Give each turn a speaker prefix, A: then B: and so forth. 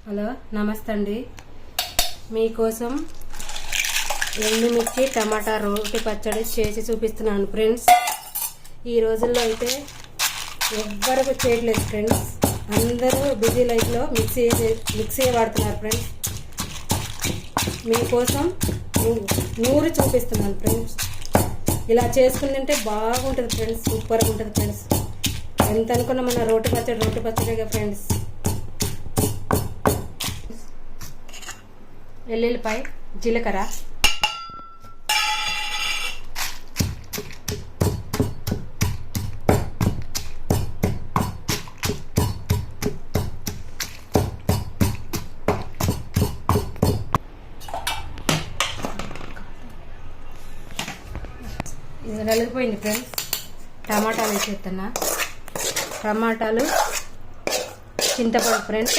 A: Hello నమస్తే అండి. మీకోసం ఎండుమిర్చి టమాటా రోటి పచ్చడి చేసి చూపిస్తున్నాను ఫ్రెండ్స్. ఈ రోజుల్లో అయితే ఎవ్వరకు చేయట్లేదు ఫ్రెండ్స్. అందరూ బిజీ లైఫ్లో మిక్సీ వాడుతున్నారు ఫ్రెండ్స్. మీకోసం నూరి చూపిస్తున్నాను ఫ్రెండ్స్. ఇలా చేసుకుని తింటే బాగుంటుంది ఫ్రెండ్స్, సూపర్గా ఉంటుంది ఫ్రెండ్స్. ఎంత అనుకున్నా మన రోటి పచ్చడిగా ఫ్రెండ్స్. వెల్లుల్లిపాయ, జీలకర్ర, ఇది నలిగిపోయింది ఫ్రెండ్స్. టమాటాలు వేసేస్తున్నా. టమాటాలు, చింతపండు ఫ్రెండ్స్,